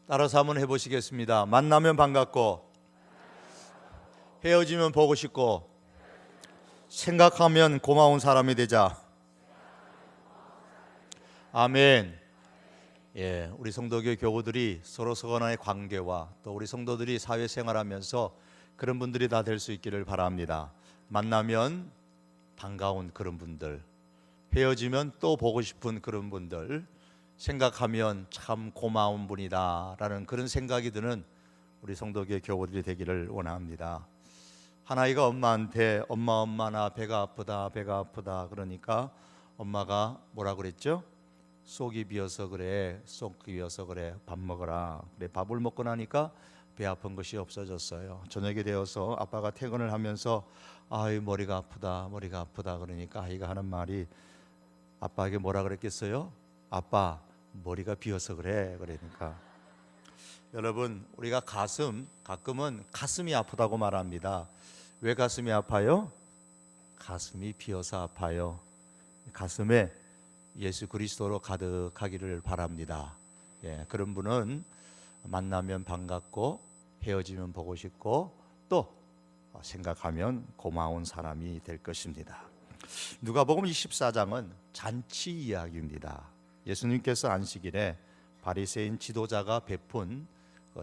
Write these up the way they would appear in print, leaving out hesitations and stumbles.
따라서 한번 해보시겠습니다. 만나면 반갑고, 헤어지면 보고 싶고, 생각하면 고마운 사람이 되자. 아멘. 예, 우리 성도교 교우들이 서로 간의 관계와 또 우리 성도들이 사회생활하면서 그런 분들이 다 될 수 있기를 바랍니다. 만나면 반가운 그런 분들, 헤어지면 또 보고 싶은 그런 분들, 생각하면 참 고마운 분이다 라는 그런 생각이 드는 우리 성도교회 교우들이 되기를 원합니다. 한 아이가 엄마한테 엄마 나 배가 아프다 그러니까 엄마가 뭐라 그랬죠? 속이 비어서 그래, 밥 먹어라. 그래, 밥을 먹고 나니까 배 아픈 것이 없어졌어요. 저녁이 되어서 아빠가 퇴근을 하면서 아이 머리가 아프다 그러니까 아이가 하는 말이, 아빠에게 뭐라 그랬겠어요? 아빠 머리가 비어서 그래. 그러니까 여러분, 우리가 가끔은 가슴이 아프다고 말합니다. 왜 가슴이 아파요? 가슴이 비어서 아파요. 가슴에 예수 그리스도로 가득하기를 바랍니다. 예, 그런 분은 만나면 반갑고 헤어지면 보고 싶고 또 생각하면 고마운 사람이 될 것입니다. 누가복음 24장은 잔치 이야기입니다. 예수님께서 안식일에 바리새인 지도자가 베푼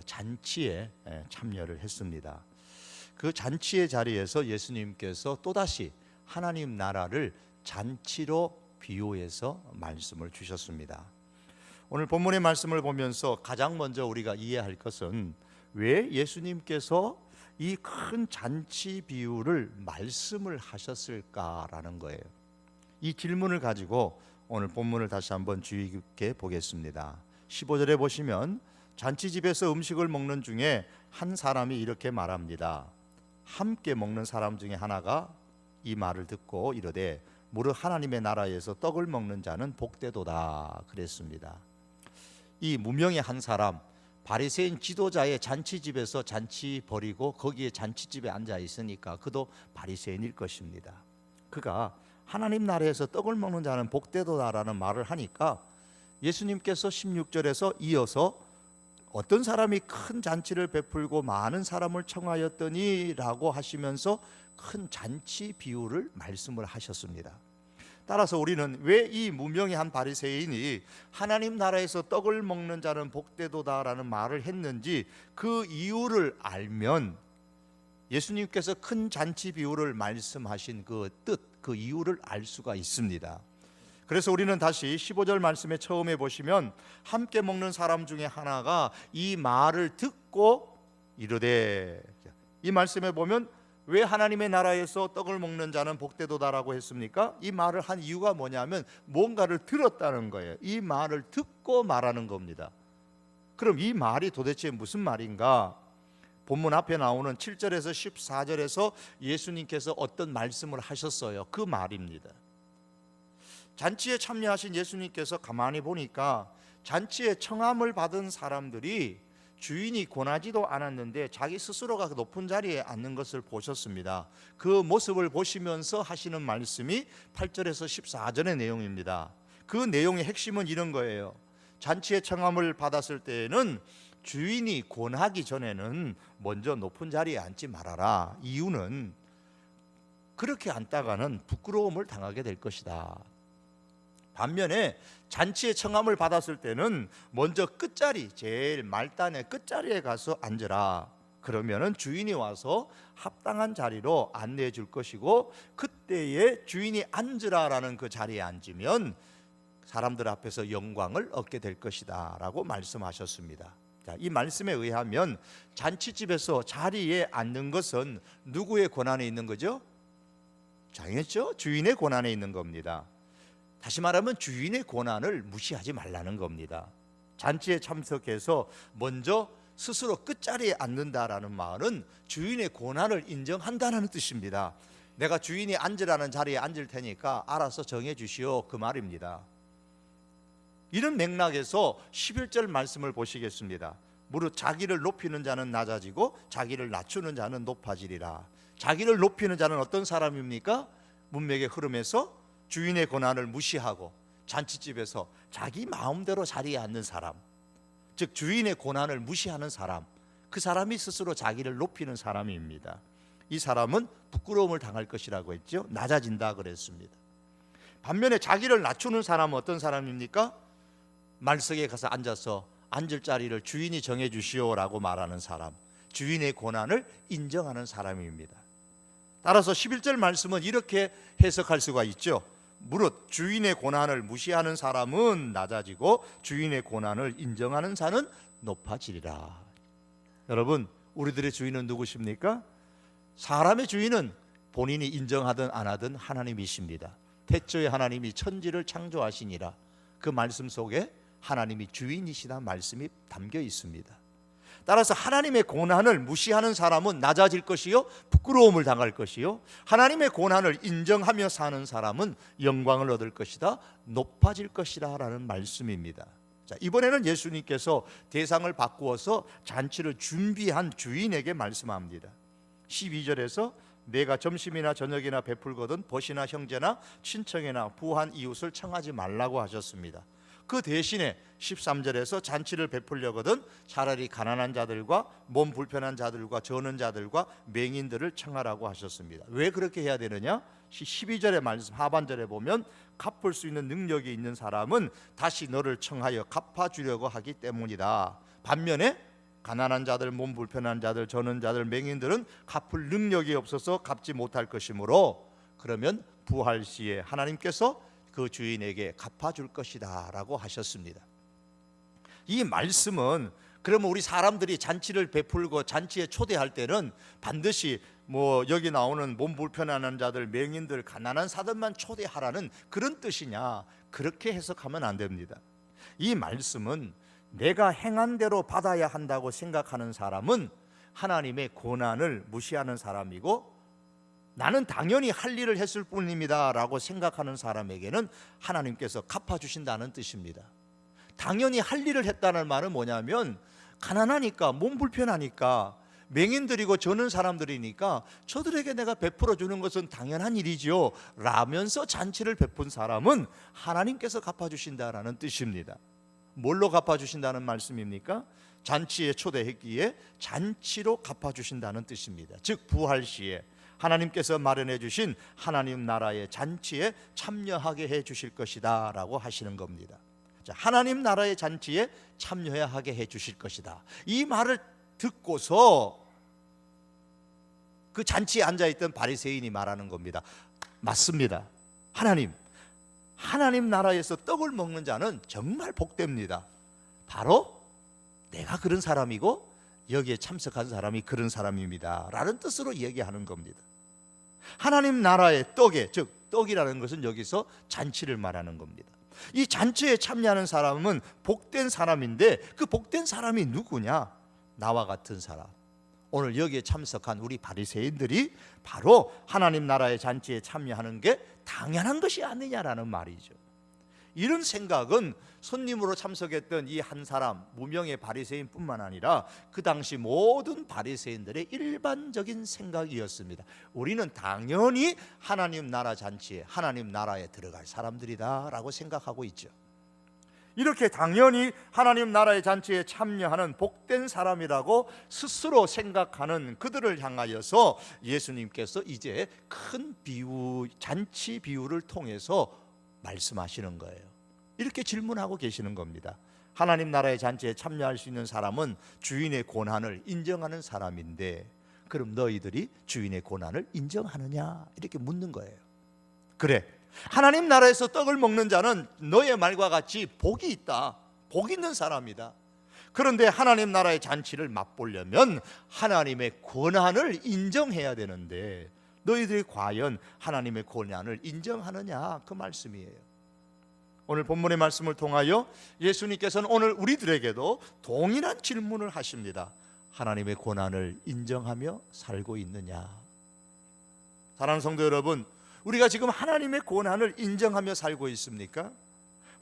잔치에 참여를 했습니다. 그 잔치의 자리에서 예수님께서 또다시 하나님 나라를 잔치로 비유해서 말씀을 주셨습니다. 오늘 본문의 말씀을 보면서 가장 먼저 우리가 이해할 것은 왜 예수님께서 이 큰 잔치 비유를 말씀을 하셨을까라는 거예요. 이 질문을 가지고 오늘 본문을 다시 한번 주의 깊게 보겠습니다. 15절에 보시면 잔치집에서 음식을 먹는 중에 한 사람이 이렇게 말합니다. 함께 먹는 사람 중에 하나가 이 말을 듣고 이르되 무릇 하나님의 나라에서 떡을 먹는 자는 복되도다 그랬습니다. 이 무명의 한 사람, 바리새인 지도자의 잔치집에서 잔치 벌이고 거기에 잔치집에 앉아 있으니까 그도 바리새인일 것입니다. 그가 하나님 나라에서 떡을 먹는 자는 복되도다라는 말을 하니까 예수님께서 16절에서 이어서 어떤 사람이 큰 잔치를 베풀고 많은 사람을 청하였더니 라고 하시면서 큰 잔치 비유를 말씀을 하셨습니다. 따라서 우리는 왜 이 무명의 한 바리새인이 하나님 나라에서 떡을 먹는 자는 복되도다라는 말을 했는지 그 이유를 알면 예수님께서 큰 잔치 비유를 말씀하신 그 뜻, 그 이유를 알 수가 있습니다. 그래서 우리는 다시 15절 말씀에 처음에 보시면 함께 먹는 사람 중에 하나가 이 말을 듣고 이르되, 이 말씀에 보면 왜 하나님의 나라에서 떡을 먹는 자는 복되도다라고 했습니까? 이 말을 한 이유가 뭐냐면 뭔가를 들었다는 거예요. 이 말을 듣고 말하는 겁니다. 그럼 이 말이 도대체 무슨 말인가? 본문 앞에 나오는 7절에서 14절에서 예수님께서 어떤 말씀을 하셨어요. 그 말입니다. 잔치에 참여하신 예수님께서 가만히 보니까 잔치에 청함을 받은 사람들이 주인이 권하지도 않았는데 자기 스스로가 높은 자리에 앉는 것을 보셨습니다. 그 모습을 보시면서 하시는 말씀이 8절에서 14절의 내용입니다. 그 내용의 핵심은 이런 거예요. 잔치에 청함을 받았을 때에는 주인이 권하기 전에는 먼저 높은 자리에 앉지 말아라. 이유는 그렇게 앉다가는 부끄러움을 당하게 될 것이다. 반면에 잔치에 청함을 받았을 때는 먼저 끝자리, 제일 말단의 끝자리에 가서 앉으라. 그러면은 주인이 와서 합당한 자리로 안내해 줄 것이고, 그때에 주인이 앉으라라는 그 자리에 앉으면 사람들 앞에서 영광을 얻게 될 것이다 라고 말씀하셨습니다. 자, 이 말씀에 의하면 잔치집에서 자리에 앉는 것은 누구의 권한에 있는 거죠? 당연했죠. 주인의 권한에 있는 겁니다. 다시 말하면 주인의 권한을 무시하지 말라는 겁니다. 잔치에 참석해서 먼저 스스로 끝자리에 앉는다라는 말은 주인의 권한을 인정한다는 뜻입니다. 내가 주인이 앉으라는 자리에 앉을 테니까 알아서 정해 주시오, 그 말입니다. 이런 맥락에서 11절 말씀을 보시겠습니다. 무릇 자기를 높이는 자는 낮아지고 자기를 낮추는 자는 높아지리라. 자기를 높이는 자는 어떤 사람입니까? 문맥의 흐름에서 주인의 권한을 무시하고 잔치집에서 자기 마음대로 자리에 앉는 사람, 즉 주인의 고난을 무시하는 사람, 그 사람이 스스로 자기를 높이는 사람입니다. 이 사람은 부끄러움을 당할 것이라고 했죠. 낮아진다 그랬습니다. 반면에 자기를 낮추는 사람은 어떤 사람입니까? 말석에 가서 앉아서 앉을 자리를 주인이 정해 주시오라고 말하는 사람, 주인의 고난을 인정하는 사람입니다. 따라서 11절 말씀은 이렇게 해석할 수가 있죠. 무릇 주인의 고난을 무시하는 사람은 낮아지고 주인의 고난을 인정하는 자는 높아지리라. 여러분, 우리들의 주인은 누구십니까? 사람의 주인은 본인이 인정하든 안 하든 하나님이십니다. 태초에 하나님이 천지를 창조하시니라. 그 말씀 속에 하나님이 주인이시다 말씀이 담겨 있습니다. 따라서 하나님의 고난을 무시하는 사람은 낮아질 것이요 부끄러움을 당할 것이요, 하나님의 고난을 인정하며 사는 사람은 영광을 얻을 것이다, 높아질 것이다 라는 말씀입니다. 자, 이번에는 예수님께서 대상을 바꾸어서 잔치를 준비한 주인에게 말씀합니다. 12절에서 내가 점심이나 저녁이나 베풀거든 벗이나 형제나 친척이나 부한 이웃을 청하지 말라고 하셨습니다. 그 대신에 13절에서 잔치를 베풀려거든 차라리 가난한 자들과 몸 불편한 자들과 저는 자들과 맹인들을 청하라고 하셨습니다. 왜 그렇게 해야 되느냐? 12절의 말씀 하반절에 보면 갚을 수 있는 능력이 있는 사람은 다시 너를 청하여 갚아주려고 하기 때문이다. 반면에 가난한 자들, 몸 불편한 자들, 저는 자들, 맹인들은 갚을 능력이 없어서 갚지 못할 것이므로 그러면 부활 시에 하나님께서 그 주인에게 갚아줄 것이다 라고 하셨습니다. 이 말씀은 그러면 우리 사람들이 잔치를 베풀고 잔치에 초대할 때는 반드시 여기 나오는 몸 불편한 자들, 맹인들, 가난한 사람만 초대하라는 그런 뜻이냐? 그렇게 해석하면 안 됩니다. 이 말씀은 내가 행한 대로 받아야 한다고 생각하는 사람은 하나님의 고난을 무시하는 사람이고, 나는 당연히 할 일을 했을 뿐입니다 라고 생각하는 사람에게는 하나님께서 갚아주신다는 뜻입니다. 당연히 할 일을 했다는 말은 뭐냐면, 가난하니까, 몸 불편하니까, 맹인들이고 저는 사람들이니까 저들에게 내가 베풀어 주는 것은 당연한 일이지요 라면서 잔치를 베푼 사람은 하나님께서 갚아주신다라는 뜻입니다. 뭘로 갚아주신다는 말씀입니까? 잔치에 초대했기에 잔치로 갚아주신다는 뜻입니다. 즉 부활 시에 하나님께서 마련해 주신 하나님 나라의 잔치에 참여하게 해 주실 것이다 라고 하시는 겁니다. 자, 하나님 나라의 잔치에 참여하게 해 주실 것이다, 이 말을 듣고서 그 잔치에 앉아있던 바리새인이 말하는 겁니다. 맞습니다. 하나님 나라에서 떡을 먹는 자는 정말 복됩니다. 바로 내가 그런 사람이고 여기에 참석한 사람이 그런 사람입니다 라는 뜻으로 얘기하는 겁니다. 하나님 나라의 떡에, 즉 떡이라는 것은 여기서 잔치를 말하는 겁니다. 이 잔치에 참여하는 사람은 복된 사람인데 그 복된 사람이 누구냐? 나와 같은 사람, 오늘 여기에 참석한 우리 바리새인들이 바로 하나님 나라의 잔치에 참여하는 게 당연한 것이 아니냐라는 말이죠. 이런 생각은 손님으로 참석했던 이 한 사람, 무명의 바리새인뿐만 아니라 그 당시 모든 바리새인들의 일반적인 생각이었습니다. 우리는 당연히 하나님 나라 잔치에, 하나님 나라에 들어갈 사람들이다라고 생각하고 있죠. 이렇게 당연히 하나님 나라의 잔치에 참여하는 복된 사람이라고 스스로 생각하는 그들을 향하여서 예수님께서 이제 큰 비유, 잔치 비유를 통해서 말씀하시는 거예요. 이렇게 질문하고 계시는 겁니다. 하나님 나라의 잔치에 참여할 수 있는 사람은 주인의 고난을 인정하는 사람인데, 그럼 너희들이 주인의 고난을 인정하느냐? 이렇게 묻는 거예요. 그래, 하나님 나라에서 떡을 먹는 자는 너의 말과 같이 복이 있다, 복 있는 사람이다. 그런데 하나님 나라의 잔치를 맛보려면 하나님의 고난을 인정해야 되는데 너희들이 과연 하나님의 고난을 인정하느냐? 그 말씀이에요. 오늘 본문의 말씀을 통하여 예수님께서는 오늘 우리들에게도 동일한 질문을 하십니다. 하나님의 고난을 인정하며 살고 있느냐? 사랑하는 성도 여러분, 우리가 지금 하나님의 고난을 인정하며 살고 있습니까?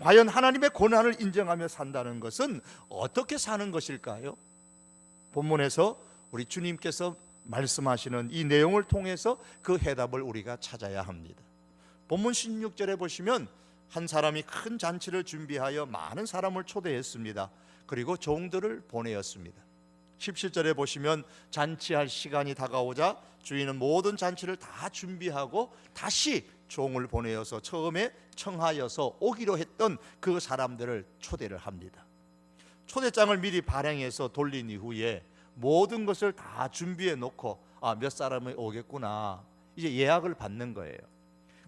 과연 하나님의 고난을 인정하며 산다는 것은 어떻게 사는 것일까요? 본문에서 우리 주님께서 말씀하시는 이 내용을 통해서 그 해답을 우리가 찾아야 합니다. 본문 16절에 보시면 한 사람이 큰 잔치를 준비하여 많은 사람을 초대했습니다. 그리고 종들을 보내었습니다. 17절에 보시면 잔치할 시간이 다가오자 주인은 모든 잔치를 다 준비하고 다시 종을 보내어서 처음에 청하여서 오기로 했던 그 사람들을 초대를 합니다. 초대장을 미리 발행해서 돌린 이후에 모든 것을 다 준비해 놓고 몇 사람이 오겠구나, 이제 예약을 받는 거예요.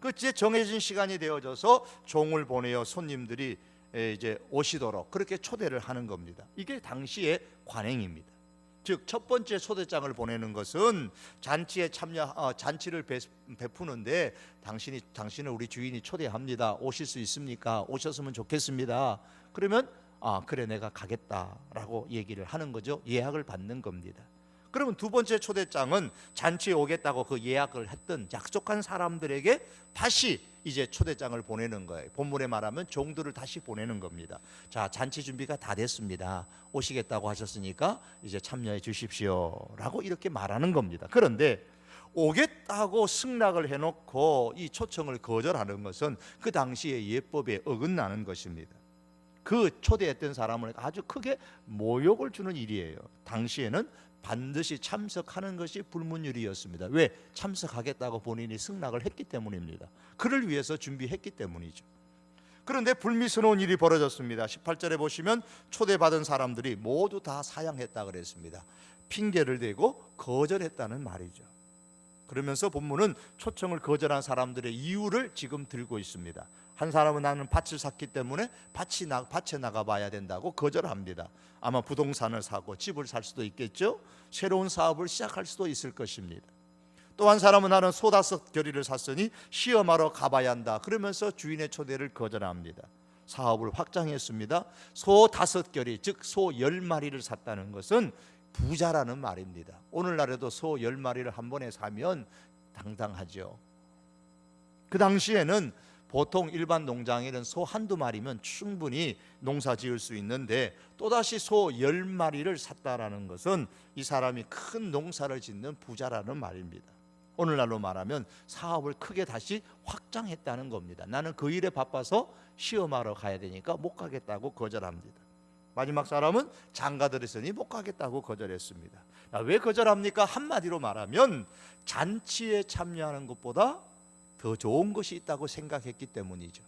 그 이제 정해진 시간이 되어져서 종을 보내어 손님들이 이제 오시도록 그렇게 초대를 하는 겁니다. 이게 당시의 관행입니다. 즉 첫 번째 초대장을 보내는 것은 잔치에 잔치를 베푸는데 당신을 우리 주인이 초대합니다. 오실 수 있습니까? 오셨으면 좋겠습니다. 그러면 그래 내가 가겠다라고 얘기를 하는 거죠. 예약을 받는 겁니다. 그러면 두 번째 초대장은 잔치에 오겠다고 그 예약을 했던 약속한 사람들에게 다시 이제 초대장을 보내는 거예요. 본문에 말하면 종들을 다시 보내는 겁니다. 자, 잔치 준비가 다 됐습니다. 오시겠다고 하셨으니까 이제 참여해 주십시오라고 이렇게 말하는 겁니다. 그런데 오겠다고 승낙을 해놓고 이 초청을 거절하는 것은 그 당시의 예법에 어긋나는 것입니다. 그 초대했던 사람을 아주 크게 모욕을 주는 일이에요. 당시에는 반드시 참석하는 것이 불문율이었습니다. 왜? 참석하겠다고 본인이 승낙을 했기 때문입니다. 그를 위해서 준비했기 때문이죠. 그런데 불미스러운 일이 벌어졌습니다. 18절에 보시면 초대받은 사람들이 모두 다 사양했다 그랬습니다. 핑계를 대고 거절했다는 말이죠. 그러면서 본문은 초청을 거절한 사람들의 이유를 지금 들고 있습니다. 한 사람은 나는 밭을 샀기 때문에 밭에 나가봐야 된다고 거절합니다. 아마 부동산을 사고 집을 살 수도 있겠죠. 새로운 사업을 시작할 수도 있을 것입니다. 또 한 사람은 나는 소 5겨리를 샀으니 시험하러 가봐야 한다 그러면서 주인의 초대를 거절합니다. 사업을 확장했습니다. 소 5겨리, 즉 소 10마리를 샀다는 것은 부자라는 말입니다. 오늘날에도 소 10마리를 한 번에 사면 당당하죠. 그 당시에는 보통 일반 농장에는 소 한두 마리면 충분히 농사 지을 수 있는데 또다시 소 10마리를 샀다라는 것은 이 사람이 큰 농사를 짓는 부자라는 말입니다. 오늘날로 말하면 사업을 크게 다시 확장했다는 겁니다. 나는 그 일에 바빠서 시험하러 가야 되니까 못 가겠다고 거절합니다. 마지막 사람은 장가들었으니 못 가겠다고 거절했습니다. 왜 거절합니까? 한마디로 말하면 잔치에 참여하는 것보다 더 좋은 것이 있다고 생각했기 때문이죠.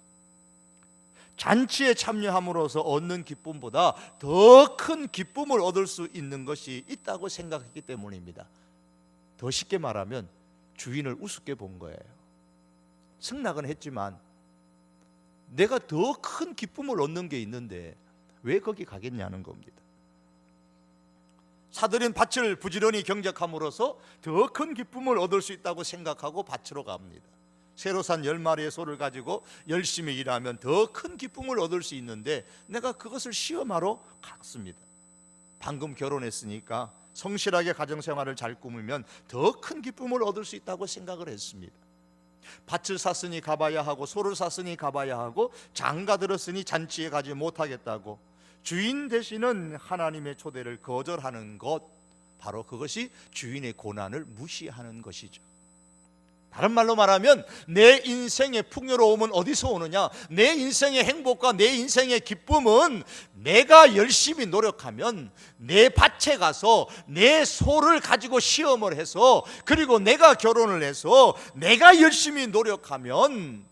잔치에 참여함으로써 얻는 기쁨보다 더 큰 기쁨을 얻을 수 있는 것이 있다고 생각했기 때문입니다. 더 쉽게 말하면 주인을 우습게 본 거예요. 승낙은 했지만 내가 더 큰 기쁨을 얻는 게 있는데 왜 거기 가겠냐는 겁니다. 사들인 밭을 부지런히 경작함으로써 더 큰 기쁨을 얻을 수 있다고 생각하고 밭으로 갑니다. 새로 산 10마리의 소를 가지고 열심히 일하면 더 큰 기쁨을 얻을 수 있는데 내가 그것을 시험하러 갔습니다. 방금 결혼했으니까 성실하게 가정생활을 잘 꾸미면 더 큰 기쁨을 얻을 수 있다고 생각을 했습니다. 밭을 샀으니 가봐야 하고 소를 샀으니 가봐야 하고 장가 들었으니 잔치에 가지 못하겠다고 주인 되시는 하나님의 초대를 거절하는 것, 바로 그것이 주인의 고난을 무시하는 것이죠. 다른 말로 말하면 내 인생의 풍요로움은 어디서 오느냐? 내 인생의 행복과 내 인생의 기쁨은 내가 열심히 노력하면 내 밭에 가서 내 소를 가지고 시험을 해서 그리고 내가 결혼을 해서 내가 열심히 노력하면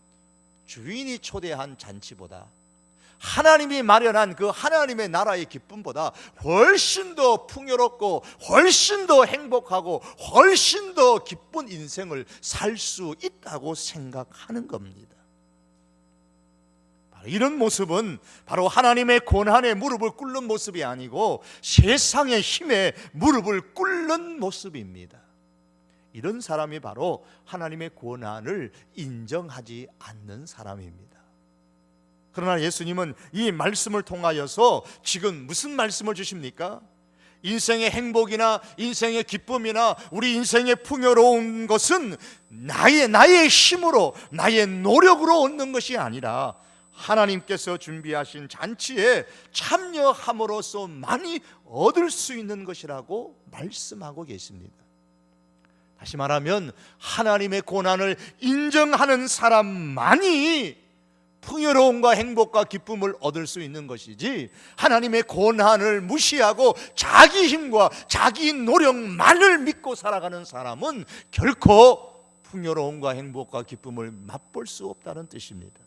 주인이 초대한 잔치보다 하나님이 마련한 그 하나님의 나라의 기쁨보다 훨씬 더 풍요롭고 훨씬 더 행복하고 훨씬 더 기쁜 인생을 살 수 있다고 생각하는 겁니다. 이런 모습은 바로 하나님의 고난에 무릎을 꿇는 모습이 아니고 세상의 힘에 무릎을 꿇는 모습입니다. 이런 사람이 바로 하나님의 고난을 인정하지 않는 사람입니다. 그러나 예수님은 이 말씀을 통하여서 지금 무슨 말씀을 주십니까? 인생의 행복이나 인생의 기쁨이나 우리 인생의 풍요로운 것은 나의 힘으로 나의 노력으로 얻는 것이 아니라 하나님께서 준비하신 잔치에 참여함으로써 많이 얻을 수 있는 것이라고 말씀하고 계십니다. 다시 말하면 하나님의 고난을 인정하는 사람만이 풍요로움과 행복과 기쁨을 얻을 수 있는 것이지, 하나님의 권한을 무시하고 자기 힘과 자기 노력만을 믿고 살아가는 사람은 결코 풍요로움과 행복과 기쁨을 맛볼 수 없다는 뜻입니다.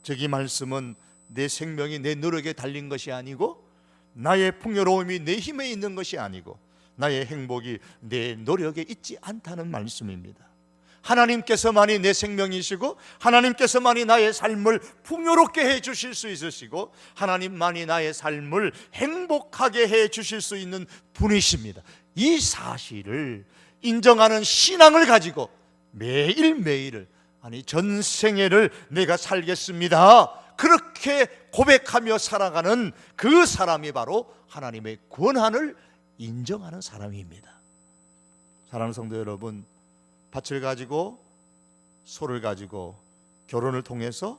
즉 이 말씀은 내 생명이 내 노력에 달린 것이 아니고, 나의 풍요로움이 내 힘에 있는 것이 아니고, 나의 행복이 내 노력에 있지 않다는 말씀입니다. 하나님께서만이 내 생명이시고, 하나님께서만이 나의 삶을 풍요롭게 해 주실 수 있으시고, 하나님만이 나의 삶을 행복하게 해 주실 수 있는 분이십니다. 이 사실을 인정하는 신앙을 가지고 매일매일을, 아니 전생애를 내가 살겠습니다, 그렇게 고백하며 살아가는 그 사람이 바로 하나님의 권한을 인정하는 사람입니다. 사랑하는 성도 여러분, 밭을 가지고 소를 가지고 결혼을 통해서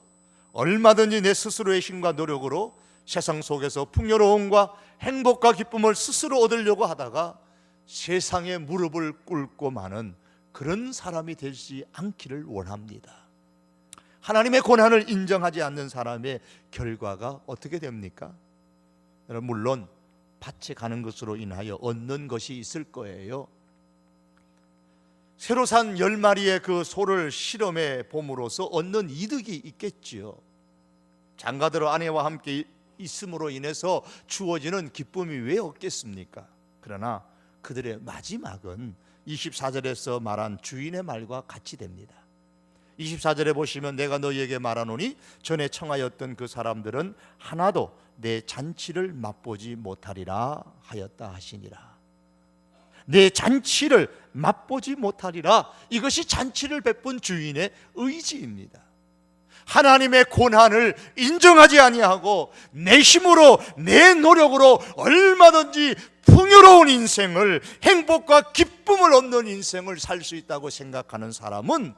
얼마든지 내 스스로의 힘과 노력으로 세상 속에서 풍요로움과 행복과 기쁨을 스스로 얻으려고 하다가 세상에 무릎을 꿇고 마는 그런 사람이 되지 않기를 원합니다. 하나님의 권한을 인정하지 않는 사람의 결과가 어떻게 됩니까? 여러분, 물론 밭에 가는 것으로 인하여 얻는 것이 있을 거예요. 새로 산 10마리의 그 소를 실험해 봄으로써 얻는 이득이 있겠지요. 장가들어 아내와 함께 있음으로 인해서 주어지는 기쁨이 왜 없겠습니까? 그러나 그들의 마지막은 24절에서 말한 주인의 말과 같이 됩니다. 24절에 보시면 내가 너희에게 말하노니 전에 청하였던 그 사람들은 하나도 내 잔치를 맛보지 못하리라 하였다 하시니라. 내 잔치를 맛보지 못하리라. 이것이 잔치를 베푼 주인의 의지입니다. 하나님의 권한을 인정하지 아니하고 내 힘으로 내 노력으로 얼마든지 풍요로운 인생을, 행복과 기쁨을 얻는 인생을 살 수 있다고 생각하는 사람은,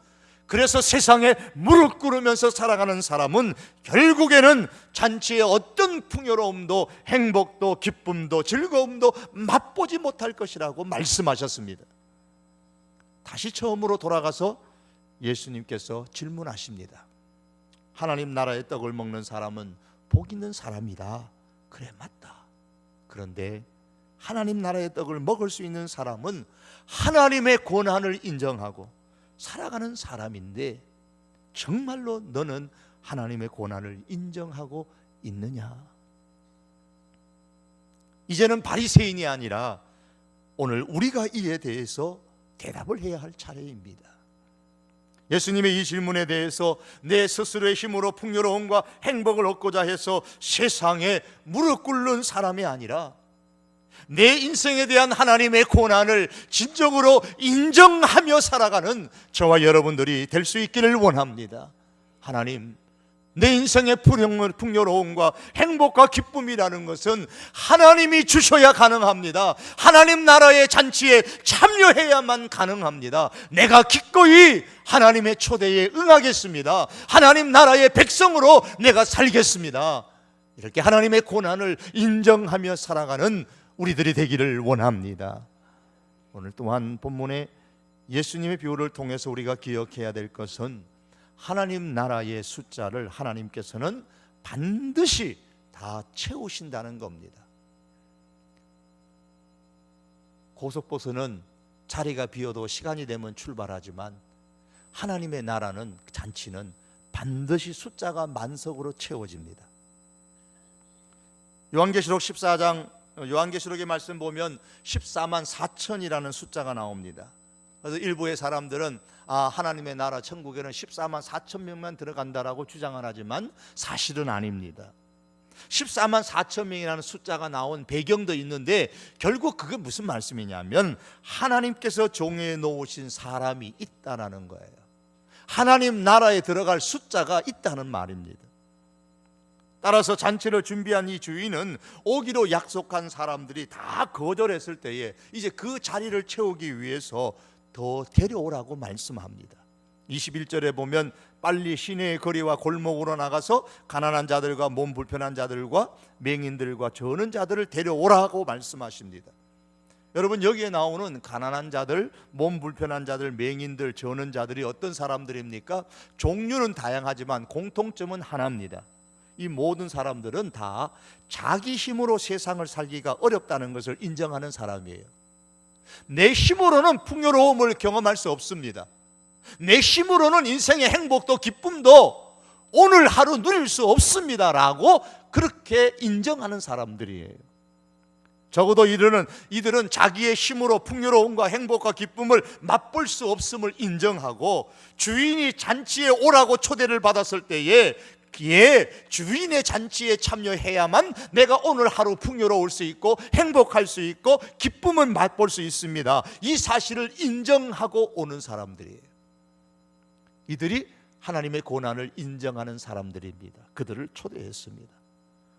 그래서 세상에 무릎 꿇으면서 살아가는 사람은 결국에는 잔치의 어떤 풍요로움도 행복도 기쁨도 즐거움도 맛보지 못할 것이라고 말씀하셨습니다. 다시 처음으로 돌아가서 예수님께서 질문하십니다. 하나님 나라의 떡을 먹는 사람은 복 있는 사람이다. 그래, 맞다. 그런데 하나님 나라의 떡을 먹을 수 있는 사람은 하나님의 권한을 인정하고 살아가는 사람인데, 정말로 너는 하나님의 권한을 인정하고 있느냐? 이제는 바리새인이 아니라 오늘 우리가 이에 대해서 대답을 해야 할 차례입니다. 예수님의 이 질문에 대해서 내 스스로의 힘으로 풍요로움과 행복을 얻고자 해서 세상에 무릎 꿇는 사람이 아니라 내 인생에 대한 하나님의 권한을 진정으로 인정하며 살아가는 저와 여러분들이 될 수 있기를 원합니다. 하나님, 내 인생의 풍요로움과 행복과 기쁨이라는 것은 하나님이 주셔야 가능합니다. 하나님 나라의 잔치에 참여해야만 가능합니다. 내가 기꺼이 하나님의 초대에 응하겠습니다. 하나님 나라의 백성으로 내가 살겠습니다. 이렇게 하나님의 권한을 인정하며 살아가는 우리들이 되기를 원합니다. 오늘 또한 본문의 예수님의 비유를 통해서 우리가 기억해야 될 것은 하나님 나라의 숫자를 하나님께서는 반드시 다 채우신다는 겁니다. 고속버스는 자리가 비어도 시간이 되면 출발하지만 하나님의 나라는, 잔치는 반드시 숫자가 만석으로 채워집니다. 요한계시록 14장, 요한계시록의 말씀 보면 14만 4천이라는 숫자가 나옵니다. 그래서 일부의 사람들은 하나님의 나라 천국에는 14만 4천 명만 들어간다라고 주장을 하지만 사실은 아닙니다. 14만 4천 명이라는 숫자가 나온 배경도 있는데, 결국 그게 무슨 말씀이냐면 하나님께서 정해 놓으신 사람이 있다라는 거예요. 하나님 나라에 들어갈 숫자가 있다는 말입니다. 따라서 잔치를 준비한 이 주인은 오기로 약속한 사람들이 다 거절했을 때에 이제 그 자리를 채우기 위해서 더 데려오라고 말씀합니다. 21절에 보면 빨리 시내의 거리와 골목으로 나가서 가난한 자들과 몸 불편한 자들과 맹인들과 저는 자들을 데려오라고 말씀하십니다. 여러분, 여기에 나오는 가난한 자들, 몸 불편한 자들, 맹인들, 저는 자들이 어떤 사람들입니까? 종류는 다양하지만 공통점은 하나입니다. 이 모든 사람들은 다 자기 힘으로 세상을 살기가 어렵다는 것을 인정하는 사람이에요. 내 힘으로는 풍요로움을 경험할 수 없습니다. 내 힘으로는 인생의 행복도 기쁨도 오늘 하루 누릴 수 없습니다라고 그렇게 인정하는 사람들이에요. 적어도 이들은 자기의 힘으로 풍요로움과 행복과 기쁨을 맛볼 수 없음을 인정하고, 주인이 잔치에 오라고 초대를 받았을 때에 주인의 잔치에 참여해야만 내가 오늘 하루 풍요로울 수 있고 행복할 수 있고 기쁨을 맛볼 수 있습니다. 이 사실을 인정하고 오는 사람들이에요. 이들이 하나님의 고난을 인정하는 사람들입니다. 그들을 초대했습니다.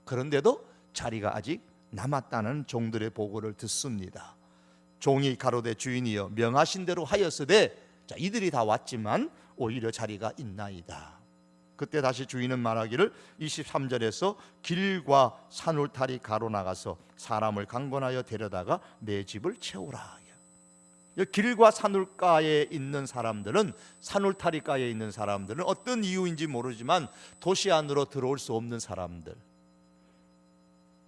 그런데도 자리가 아직 남았다는 종들의 보고를 듣습니다. 종이 가로되 주인이여 명하신 대로 하였으되, 이들이 다 왔지만 오히려 자리가 있나이다. 그때 다시 주인은 말하기를 23절에서 길과 산울타리 가로나가서 사람을 강권하여 데려다가 내 집을 채우라. 길과 산울가에 있는 사람들은, 산울타리가에 있는 사람들은 어떤 이유인지 모르지만 도시 안으로 들어올 수 없는 사람들.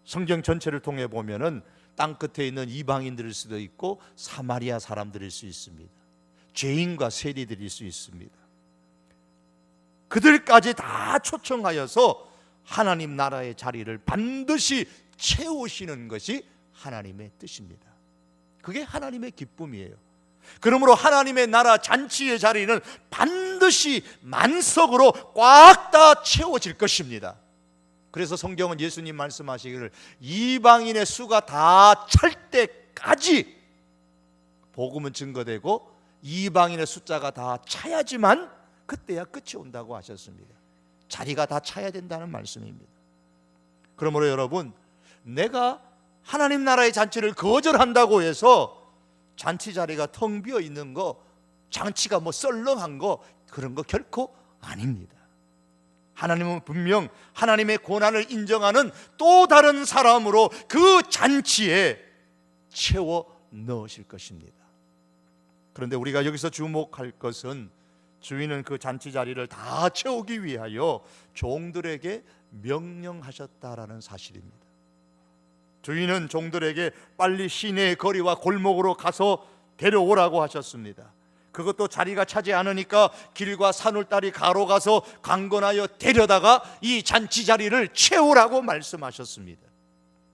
성경 전체를 통해 보면은 땅 끝에 있는 이방인들일 수도 있고 사마리아 사람들일 수 있습니다. 죄인과 세리들일 수 있습니다. 그들까지 다 초청하여서 하나님 나라의 자리를 반드시 채우시는 것이 하나님의 뜻입니다. 그게 하나님의 기쁨이에요. 그러므로 하나님의 나라 잔치의 자리는 반드시 만석으로 꽉 다 채워질 것입니다. 그래서 성경은 예수님 말씀하시기를 이방인의 수가 다 찰 때까지 복음은 증거되고 이방인의 숫자가 다 차야지만 그때야 끝이 온다고 하셨습니다. 자리가 다 차야 된다는 말씀입니다. 그러므로 여러분, 내가 하나님 나라의 잔치를 거절한다고 해서 잔치 자리가 텅 비어 있는 거, 잔치가 썰렁한 거, 그런 거 결코 아닙니다. 하나님은 분명 하나님의 고난을 인정하는 또 다른 사람으로 그 잔치에 채워 넣으실 것입니다. 그런데 우리가 여기서 주목할 것은, 주인은 그 잔치 자리를 다 채우기 위하여 종들에게 명령하셨다라는 사실입니다. 주인은 종들에게 빨리 시내의 거리와 골목으로 가서 데려오라고 하셨습니다. 그것도 자리가 차지 않으니까 길과 산울다리 가로 가서 강건하여 데려다가 이 잔치 자리를 채우라고 말씀하셨습니다.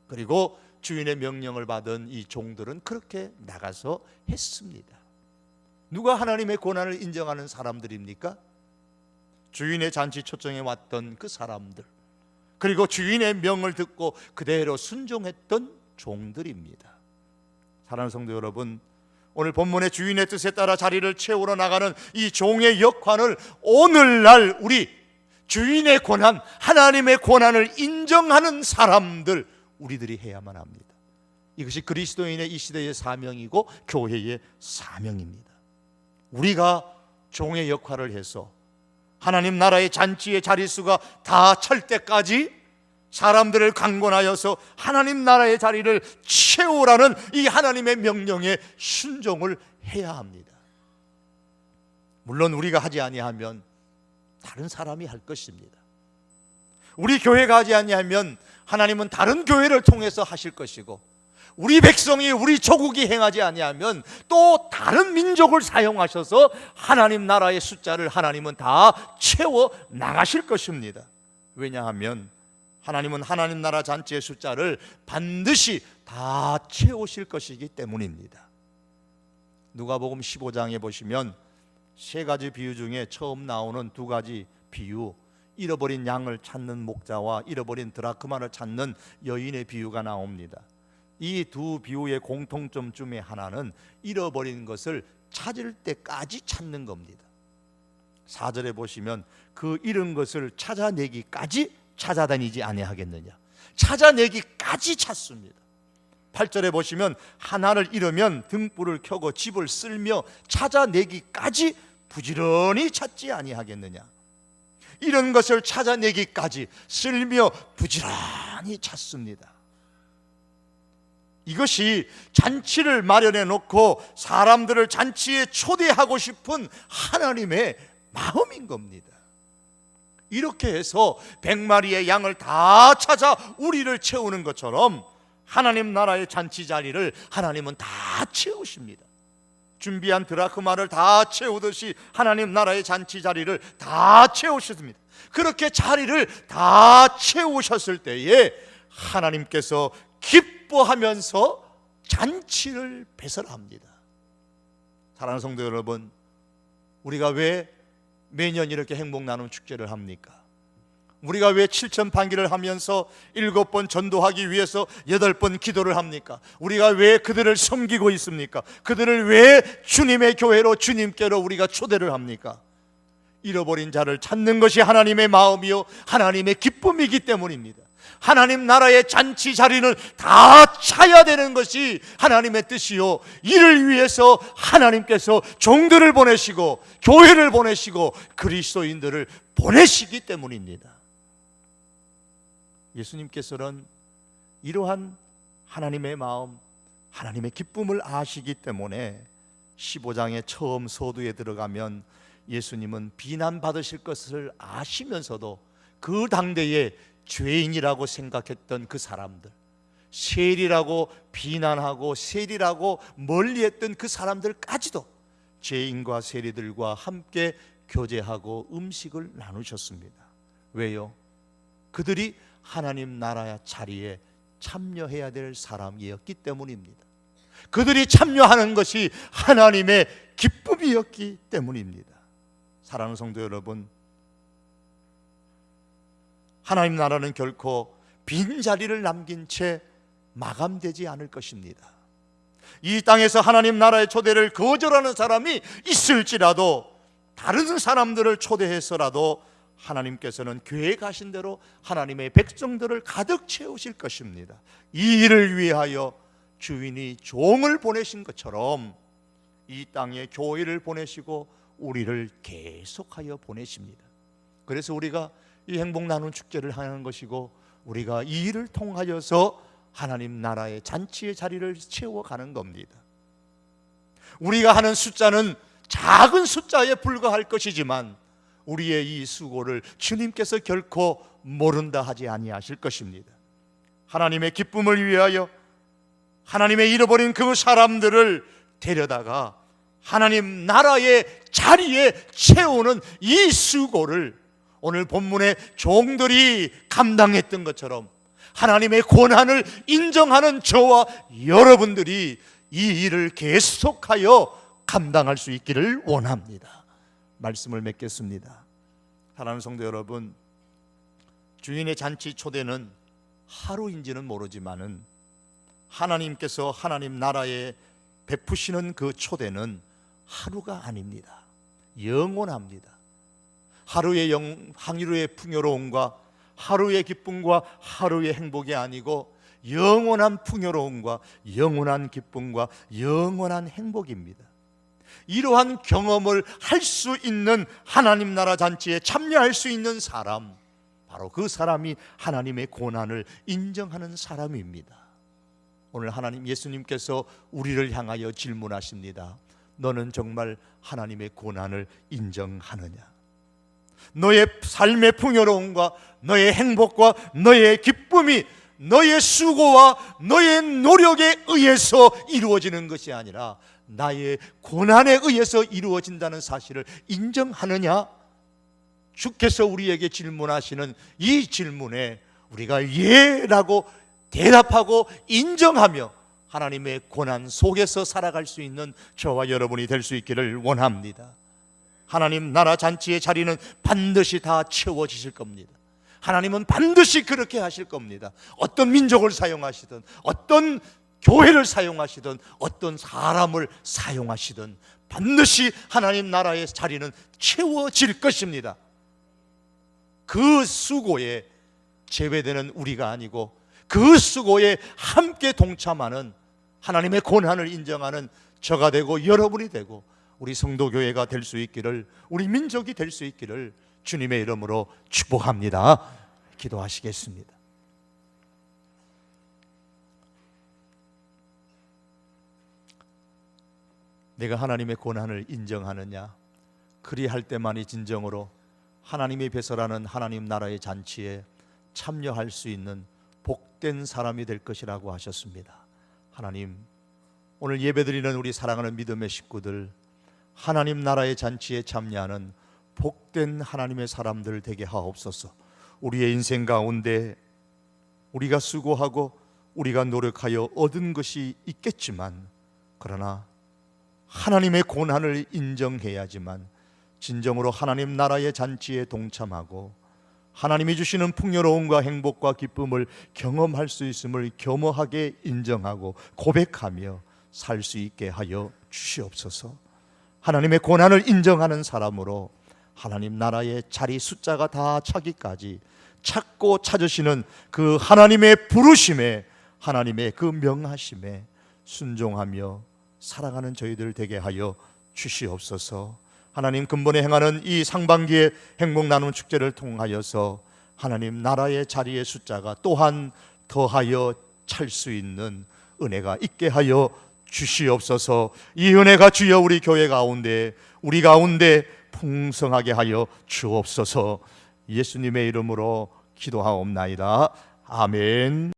그리고 주인의 명령을 받은 이 종들은 그렇게 나가서 했습니다. 누가 하나님의 고난을 인정하는 사람들입니까? 주인의 잔치 초청에 왔던 그 사람들, 그리고 주인의 명을 듣고 그대로 순종했던 종들입니다. 사랑하는 성도 여러분, 오늘 본문의 주인의 뜻에 따라 자리를 채우러 나가는 이 종의 역할을 오늘날 우리 주인의 고난, 하나님의 고난을 인정하는 사람들, 우리들이 해야만 합니다. 이것이 그리스도인의 이 시대의 사명이고 교회의 사명입니다. 우리가 종의 역할을 해서 하나님 나라의 잔치의 자릿수가 다 찰 때까지 사람들을 강권하여서 하나님 나라의 자리를 채우라는 이 하나님의 명령에 순종을 해야 합니다. 물론 우리가 하지 아니하면 다른 사람이 할 것입니다. 우리 교회가 하지 아니하면 하나님은 다른 교회를 통해서 하실 것이고, 우리 백성이, 우리 조국이 행하지 아니하면 또 다른 민족을 사용하셔서 하나님 나라의 숫자를 하나님은 다 채워 나가실 것입니다. 왜냐하면 하나님은 하나님 나라 잔치의 숫자를 반드시 다 채우실 것이기 때문입니다. 누가복음 15장에 보시면 세 가지 비유 중에 처음 나오는 두 가지 비유, 잃어버린 양을 찾는 목자와 잃어버린 드라크마를 찾는 여인의 비유가 나옵니다. 이 두 비유의 공통점 중에 하나는 잃어버린 것을 찾을 때까지 찾는 겁니다. 4절에 보시면 그 잃은 것을 찾아내기까지 찾아다니지 아니하겠느냐, 찾아내기까지 찾습니다. 8절에 보시면 하나를 잃으면 등불을 켜고 집을 쓸며 찾아내기까지 부지런히 찾지 아니하겠느냐, 이런 것을 찾아내기까지 쓸며 부지런히 찾습니다. 이것이 잔치를 마련해 놓고 사람들을 잔치에 초대하고 싶은 하나님의 마음인 겁니다. 이렇게 해서 100마리의 양을 다 찾아 우리를 채우는 것처럼 하나님 나라의 잔치 자리를 하나님은 다 채우십니다. 준비한 드라크마를 다 채우듯이 하나님 나라의 잔치 자리를 다 채우셨습니다. 그렇게 자리를 다 채우셨을 때에 하나님께서 기뻐하면서 잔치를 배설합니다. 사랑하는 성도 여러분, 우리가 왜 매년 이렇게 행복 나눔 축제를 합니까? 우리가 왜 7,000반기를 하면서 7번 전도하기 위해서 8번 기도를 합니까? 우리가 왜 그들을 섬기고 있습니까? 그들을 왜 주님의 교회로, 주님께로 우리가 초대를 합니까? 잃어버린 자를 찾는 것이 하나님의 마음이요 하나님의 기쁨이기 때문입니다. 하나님 나라의 잔치 자리는 다 차야 되는 것이 하나님의 뜻이요, 이를 위해서 하나님께서 종들을 보내시고 교회를 보내시고 그리스도인들을 보내시기 때문입니다. 예수님께서는 이러한 하나님의 마음, 하나님의 기쁨을 아시기 때문에 15장의 처음 서두에 들어가면 예수님은 비난받으실 것을 아시면서도 그 당대에 죄인이라고 생각했던 그 사람들, 세리라고 비난하고 세리라고 멀리했던 그 사람들까지도 죄인과 세리들과 함께 교제하고 음식을 나누셨습니다. 왜요? 그들이 하나님 나라의 자리에 참여해야 될 사람이었기 때문입니다. 그들이 참여하는 것이 하나님의 기쁨이었기 때문입니다. 사랑하는 성도 여러분, 하나님 나라는 결코 빈자리를 남긴 채 마감되지 않을 것입니다. 이 땅에서 하나님 나라의 초대를 거절하는 사람이 있을지라도, 다른 사람들을 초대해서라도 하나님께서는 교회에 가신 대로 하나님의 백성들을 가득 채우실 것입니다. 이 일을 위하여 주인이 종을 보내신 것처럼 이 땅에 교회를 보내시고 우리를 계속하여 보내십니다. 그래서 우리가 이 행복 나눔 축제를 하는 것이고, 우리가 이 일을 통하여서 하나님 나라의 잔치의 자리를 채워가는 겁니다. 우리가 하는 숫자는 작은 숫자에 불과할 것이지만 우리의 이 수고를 주님께서 결코 모른다 하지 아니하실 것입니다. 하나님의 기쁨을 위하여 하나님의 잃어버린 그 사람들을 데려다가 하나님 나라의 자리에 채우는 이 수고를 오늘 본문의 종들이 감당했던 것처럼 하나님의 권한을 인정하는 저와 여러분들이 이 일을 계속하여 감당할 수 있기를 원합니다. 말씀을 맺겠습니다. 사랑하는 성도 여러분, 주인의 잔치 초대는 하루인지는 모르지만은 하나님께서 하나님 나라에 베푸시는 그 초대는 하루가 아닙니다. 영원합니다. 하루의 풍요로움과 하루의 기쁨과 하루의 행복이 아니고 영원한 풍요로움과 영원한 기쁨과 영원한 행복입니다. 이러한 경험을 할 수 있는 하나님 나라 잔치에 참여할 수 있는 사람, 바로 그 사람이 하나님의 고난을 인정하는 사람입니다. 오늘 하나님 예수님께서 우리를 향하여 질문하십니다. 너는 정말 하나님의 고난을 인정하느냐? 너의 삶의 풍요로움과 너의 행복과 너의 기쁨이 너의 수고와 너의 노력에 의해서 이루어지는 것이 아니라 나의 고난에 의해서 이루어진다는 사실을 인정하느냐? 주께서 우리에게 질문하시는 이 질문에 우리가 예라고 대답하고 인정하며 하나님의 고난 속에서 살아갈 수 있는 저와 여러분이 될 수 있기를 원합니다. 하나님 나라 잔치의 자리는 반드시 다 채워지실 겁니다. 하나님은 반드시 그렇게 하실 겁니다. 어떤 민족을 사용하시든, 어떤 교회를 사용하시든, 어떤 사람을 사용하시든 반드시 하나님 나라의 자리는 채워질 것입니다. 그 수고에 제외되는 우리가 아니고 그 수고에 함께 동참하는, 하나님의 고난을 인정하는 저가 되고 여러분이 되고 우리 성도교회가 될 수 있기를, 우리 민족이 될 수 있기를 주님의 이름으로 축복합니다. 기도하시겠습니다. 내가 하나님의 권한을 인정하느냐? 그리할 때만이 진정으로 하나님이 배설하는 하나님 나라의 잔치에 참여할 수 있는 복된 사람이 될 것이라고 하셨습니다. 하나님, 오늘 예배드리는 우리 사랑하는 믿음의 식구들, 하나님 나라의 잔치에 참여하는 복된 하나님의 사람들 되게 하옵소서. 우리의 인생 가운데 우리가 수고하고 우리가 노력하여 얻은 것이 있겠지만, 그러나 하나님의 권한을 인정해야지만 진정으로 하나님 나라의 잔치에 동참하고 하나님이 주시는 풍요로움과 행복과 기쁨을 경험할 수 있음을 겸허하게 인정하고 고백하며 살 수 있게 하여 주시옵소서. 하나님의 권한을 인정하는 사람으로 하나님 나라의 자리 숫자가 다 차기까지 찾고 찾으시는 그 하나님의 부르심에, 하나님의 그 명하심에 순종하며 살아가는 저희들 되게 하여 주시옵소서. 하나님, 근본에 행하는 이 상반기의 행복 나눔 축제를 통하여서 하나님 나라의 자리의 숫자가 또한 더하여 찰 수 있는 은혜가 있게 하여 주시옵소서. 이 은혜가 주여 우리 교회 가운데, 우리 가운데 풍성하게 하여 주옵소서. 예수님의 이름으로 기도하옵나이다. 아멘.